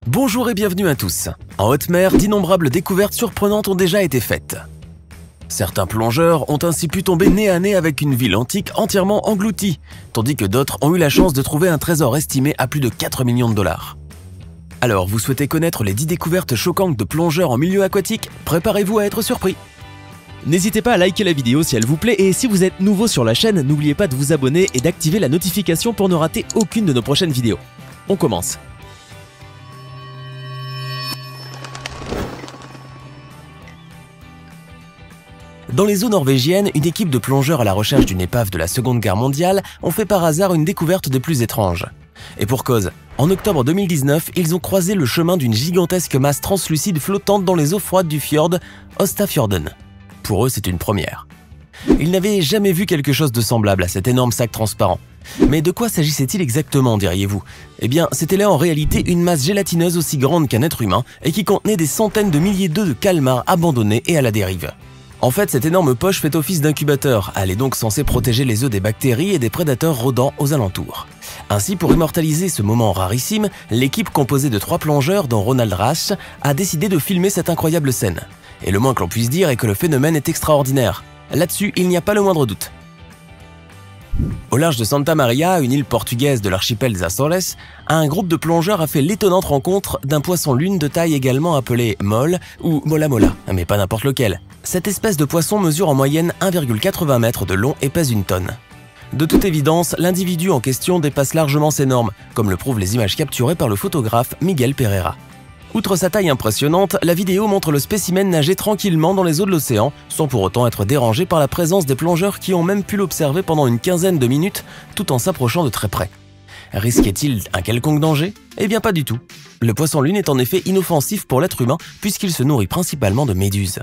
Bonjour et bienvenue à tous. En haute mer, d'innombrables découvertes surprenantes ont déjà été faites. Certains plongeurs ont ainsi pu tomber nez à nez avec une ville antique entièrement engloutie, tandis que d'autres ont eu la chance de trouver un trésor estimé à plus de 4 millions de dollars. Alors, vous souhaitez connaître les 10 découvertes choquantes de plongeurs en milieu aquatique? Préparez-vous à être surpris. N'hésitez pas à liker la vidéo si elle vous plaît et si vous êtes nouveau sur la chaîne, n'oubliez pas de vous abonner et d'activer la notification pour ne rater aucune de nos prochaines vidéos. On commence. Dans les eaux norvégiennes, une équipe de plongeurs à la recherche d'une épave de la Seconde Guerre mondiale ont fait par hasard une découverte des plus étranges. Et pour cause, en octobre 2019, ils ont croisé le chemin d'une gigantesque masse translucide flottante dans les eaux froides du fjord Ostafjorden. Pour eux, c'est une première. Ils n'avaient jamais vu quelque chose de semblable à cet énorme sac transparent. Mais de quoi s'agissait-il exactement, diriez-vous? Eh bien, c'était là en réalité une masse gélatineuse aussi grande qu'un être humain et qui contenait des centaines de milliers d'œufs de calmars abandonnés et à la dérive. En fait, cette énorme poche fait office d'incubateur, elle est donc censée protéger les œufs des bactéries et des prédateurs rôdant aux alentours. Ainsi, pour immortaliser ce moment rarissime, l'équipe composée de 3 plongeurs, dont Ronald Rasch, a décidé de filmer cette incroyable scène. Et le moins que l'on puisse dire est que le phénomène est extraordinaire. Là-dessus, il n'y a pas le moindre doute. Au large de Santa Maria, une île portugaise de l'archipel des Açores, un groupe de plongeurs a fait l'étonnante rencontre d'un poisson-lune de taille également appelé mole ou mola mola, mais pas n'importe lequel. Cette espèce de poisson mesure en moyenne 1,80 m de long et pèse une tonne. De toute évidence, l'individu en question dépasse largement ces normes, comme le prouvent les images capturées par le photographe Miguel Pereira. Outre sa taille impressionnante, la vidéo montre le spécimen nager tranquillement dans les eaux de l'océan, sans pour autant être dérangé par la présence des plongeurs qui ont même pu l'observer pendant une quinzaine de minutes, tout en s'approchant de très près. Risquait-il un quelconque danger? Eh bien pas du tout. Le poisson-lune est en effet inoffensif pour l'être humain puisqu'il se nourrit principalement de méduses.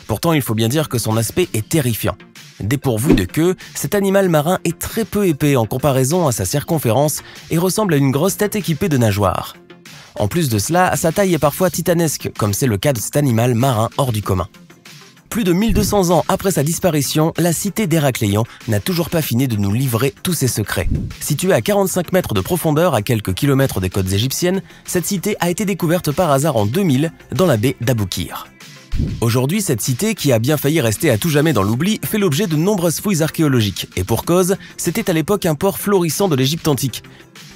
Pourtant, il faut bien dire que son aspect est terrifiant. Dépourvu de queue, cet animal marin est très peu épais en comparaison à sa circonférence et ressemble à une grosse tête équipée de nageoires. En plus de cela, sa taille est parfois titanesque, comme c'est le cas de cet animal marin hors du commun. Plus de 1200 ans après sa disparition, la cité d'Héracléon n'a toujours pas fini de nous livrer tous ses secrets. Située à 45 mètres de profondeur à quelques kilomètres des côtes égyptiennes, cette cité a été découverte par hasard en 2000 dans la baie d'Aboukir. Aujourd'hui, cette cité, qui a bien failli rester à tout jamais dans l'oubli, fait l'objet de nombreuses fouilles archéologiques. Et pour cause, c'était à l'époque un port florissant de l'Égypte antique.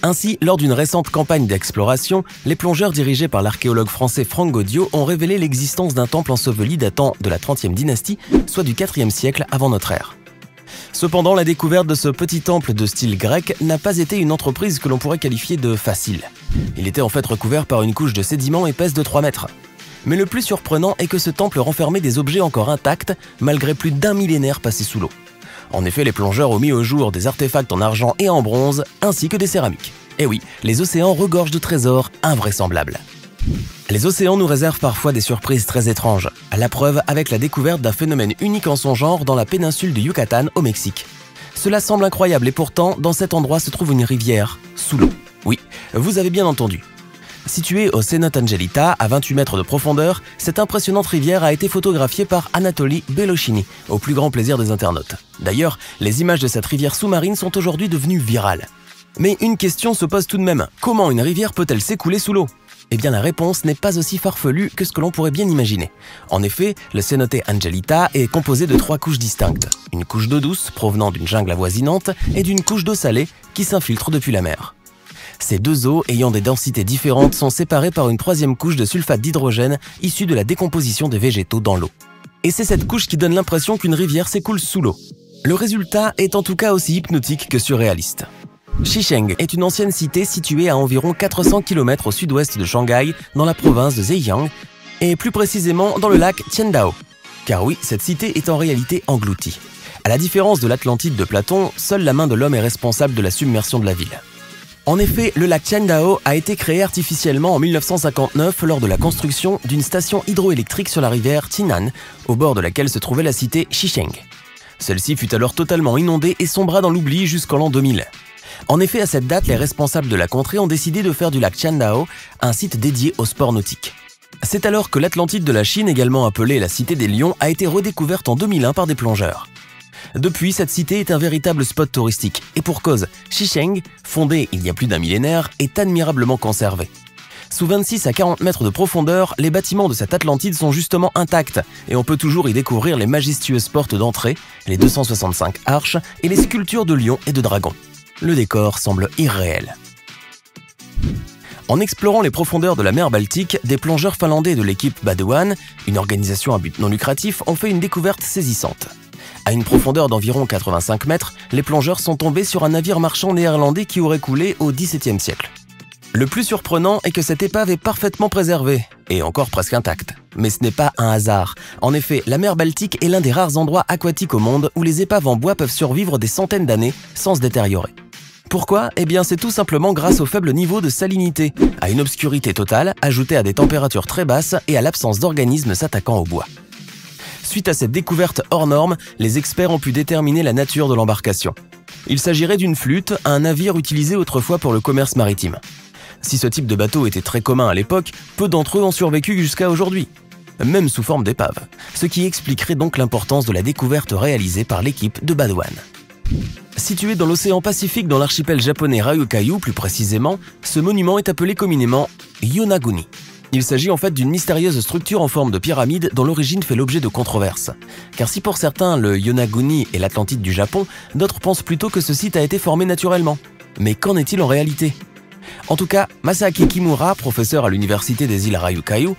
Ainsi, lors d'une récente campagne d'exploration, les plongeurs dirigés par l'archéologue français Franck Gaudiot ont révélé l'existence d'un temple enseveli datant de la 30e dynastie, soit du 4e siècle avant notre ère. Cependant, la découverte de ce petit temple de style grec n'a pas été une entreprise que l'on pourrait qualifier de facile. Il était en fait recouvert par une couche de sédiments épaisse de 3 mètres. Mais le plus surprenant est que ce temple renfermait des objets encore intacts, malgré plus d'un millénaire passé sous l'eau. En effet, les plongeurs ont mis au jour des artefacts en argent et en bronze, ainsi que des céramiques. Et oui, les océans regorgent de trésors invraisemblables. Les océans nous réservent parfois des surprises très étranges, à la preuve avec la découverte d'un phénomène unique en son genre dans la péninsule de Yucatan au Mexique. Cela semble incroyable et pourtant, dans cet endroit se trouve une rivière, sous l'eau. Oui, vous avez bien entendu. Située au Cenote Angelita, à 28 mètres de profondeur, cette impressionnante rivière a été photographiée par Anatoly Belochiny, au plus grand plaisir des internautes. D'ailleurs, les images de cette rivière sous-marine sont aujourd'hui devenues virales. Mais une question se pose tout de même, comment une rivière peut-elle s'écouler sous l'eau? Eh bien la réponse n'est pas aussi farfelue que ce que l'on pourrait bien imaginer. En effet, le Cenote Angelita est composé de 3 couches distinctes. Une couche d'eau douce provenant d'une jungle avoisinante et d'une couche d'eau salée qui s'infiltre depuis la mer. Ces deux eaux, ayant des densités différentes, sont séparées par une 3e couche de sulfate d'hydrogène issue de la décomposition des végétaux dans l'eau. Et c'est cette couche qui donne l'impression qu'une rivière s'écoule sous l'eau. Le résultat est en tout cas aussi hypnotique que surréaliste. Xicheng est une ancienne cité située à environ 400 km au sud-ouest de Shanghai, dans la province de Zhejiang, et plus précisément dans le lac Qiandao. Car oui, cette cité est en réalité engloutie. À la différence de l'Atlantide de Platon, seule la main de l'homme est responsable de la submersion de la ville. En effet, le lac Qiandao a été créé artificiellement en 1959 lors de la construction d'une station hydroélectrique sur la rivière Qinan, au bord de laquelle se trouvait la cité Xicheng. Celle-ci fut alors totalement inondée et sombra dans l'oubli jusqu'en l'an 2000. En effet, à cette date, les responsables de la contrée ont décidé de faire du lac Qiandao un site dédié au sport nautique. C'est alors que l'Atlantide de la Chine, également appelée la Cité des Lions, a été redécouverte en 2001 par des plongeurs. Depuis, cette cité est un véritable spot touristique, et pour cause, Xicheng, fondée il y a plus d'un millénaire, est admirablement conservée. Sous 26 à 40 mètres de profondeur, les bâtiments de cette Atlantide sont justement intacts et on peut toujours y découvrir les majestueuses portes d'entrée, les 265 arches et les sculptures de lions et de dragons. Le décor semble irréel. En explorant les profondeurs de la mer Baltique, des plongeurs finlandais de l'équipe Badewan, une organisation à but non lucratif, ont fait une découverte saisissante. À une profondeur d'environ 85 mètres, les plongeurs sont tombés sur un navire marchand néerlandais qui aurait coulé au XVIIe siècle. Le plus surprenant est que cette épave est parfaitement préservée, et encore presque intacte. Mais ce n'est pas un hasard. En effet, la mer Baltique est l'un des rares endroits aquatiques au monde où les épaves en bois peuvent survivre des centaines d'années sans se détériorer. Pourquoi ? Eh bien c'est tout simplement grâce au faible niveau de salinité, à une obscurité totale ajoutée à des températures très basses et à l'absence d'organismes s'attaquant au bois. Suite à cette découverte hors norme, les experts ont pu déterminer la nature de l'embarcation. Il s'agirait d'une flûte, un navire utilisé autrefois pour le commerce maritime. Si ce type de bateau était très commun à l'époque, peu d'entre eux ont survécu jusqu'à aujourd'hui, même sous forme d'épave, ce qui expliquerait donc l'importance de la découverte réalisée par l'équipe de Badewan. Situé dans l'océan Pacifique dans l'archipel japonais Ryukyu plus précisément, ce monument est appelé communément Yonaguni. Il s'agit en fait d'une mystérieuse structure en forme de pyramide dont l'origine fait l'objet de controverses. Car si pour certains le Yonaguni est l'Atlantide du Japon, d'autres pensent plutôt que ce site a été formé naturellement. Mais qu'en est-il en réalité ? En tout cas, Masaaki Kimura, professeur à l'université des îles Ryukyu,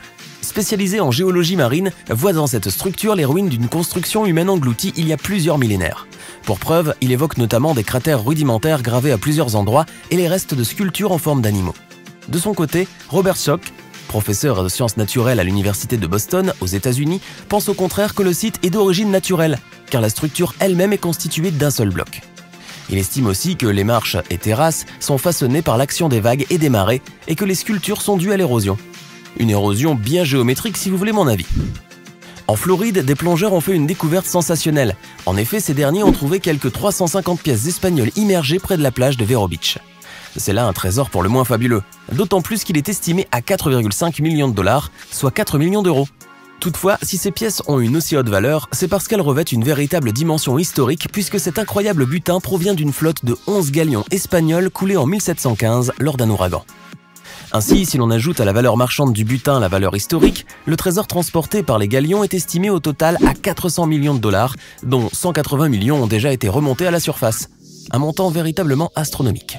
spécialisé en géologie marine, voit dans cette structure les ruines d'une construction humaine engloutie il y a plusieurs millénaires. Pour preuve, il évoque notamment des cratères rudimentaires gravés à plusieurs endroits et les restes de sculptures en forme d'animaux. De son côté, Robert Schoch, professeur de sciences naturelles à l'université de Boston, aux États-Unis, pense au contraire que le site est d'origine naturelle, car la structure elle-même est constituée d'un seul bloc. Il estime aussi que les marches et terrasses sont façonnées par l'action des vagues et des marées et que les sculptures sont dues à l'érosion. Une érosion bien géométrique si vous voulez mon avis. En Floride, des plongeurs ont fait une découverte sensationnelle. En effet, ces derniers ont trouvé quelques 350 pièces espagnoles immergées près de la plage de Vero Beach. C'est là un trésor pour le moins fabuleux, d'autant plus qu'il est estimé à 4,5 millions de dollars, soit 4 millions d'euros. Toutefois, si ces pièces ont une aussi haute valeur, c'est parce qu'elles revêtent une véritable dimension historique puisque cet incroyable butin provient d'une flotte de 11 galions espagnols coulés en 1715 lors d'un ouragan. Ainsi, si l'on ajoute à la valeur marchande du butin la valeur historique, le trésor transporté par les galions est estimé au total à 400 millions de dollars, dont 180 millions ont déjà été remontés à la surface. Un montant véritablement astronomique.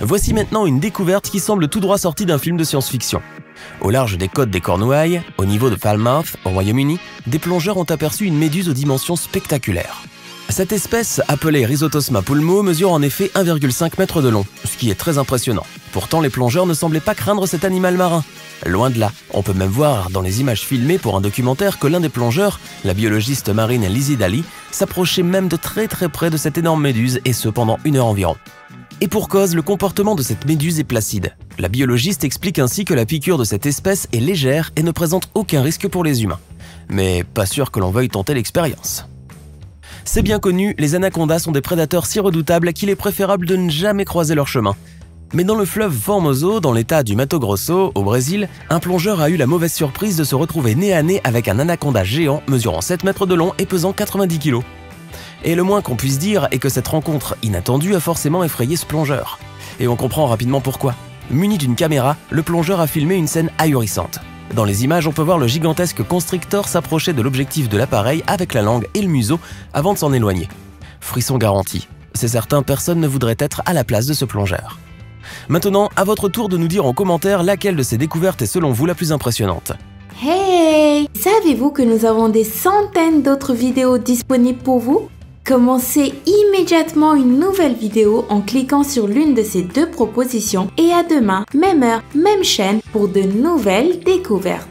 Voici maintenant une découverte qui semble tout droit sortie d'un film de science-fiction. Au large des côtes des Cornouailles, au niveau de Falmouth, au Royaume-Uni, des plongeurs ont aperçu une méduse aux dimensions spectaculaires. Cette espèce, appelée Rhizotosma pulmo, mesure en effet 1,5 m de long, ce qui est très impressionnant. Pourtant, les plongeurs ne semblaient pas craindre cet animal marin. Loin de là, on peut même voir dans les images filmées pour un documentaire que l'un des plongeurs, la biologiste marine Lizzie Daly, s'approchait même de très près de cette énorme méduse, et ce pendant 1 heure environ. Et pour cause, le comportement de cette méduse est placide. La biologiste explique ainsi que la piqûre de cette espèce est légère et ne présente aucun risque pour les humains. Mais pas sûr que l'on veuille tenter l'expérience. C'est bien connu, les anacondas sont des prédateurs si redoutables qu'il est préférable de ne jamais croiser leur chemin. Mais dans le fleuve Formoso, dans l'état du Mato Grosso, au Brésil, un plongeur a eu la mauvaise surprise de se retrouver nez à nez avec un anaconda géant mesurant 7 mètres de long et pesant 90 kg. Et le moins qu'on puisse dire est que cette rencontre inattendue a forcément effrayé ce plongeur. Et on comprend rapidement pourquoi. Muni d'une caméra, le plongeur a filmé une scène ahurissante. Dans les images, on peut voir le gigantesque constrictor s'approcher de l'objectif de l'appareil avec la langue et le museau avant de s'en éloigner. Frisson garanti. C'est certain, personne ne voudrait être à la place de ce plongeur. Maintenant, à votre tour de nous dire en commentaire laquelle de ces découvertes est selon vous la plus impressionnante. Hey! Savez-vous que nous avons des centaines d'autres vidéos disponibles pour vous? Commencez immédiatement une nouvelle vidéo en cliquant sur l'une de ces 2 propositions et à demain, même heure, même chaîne pour de nouvelles découvertes.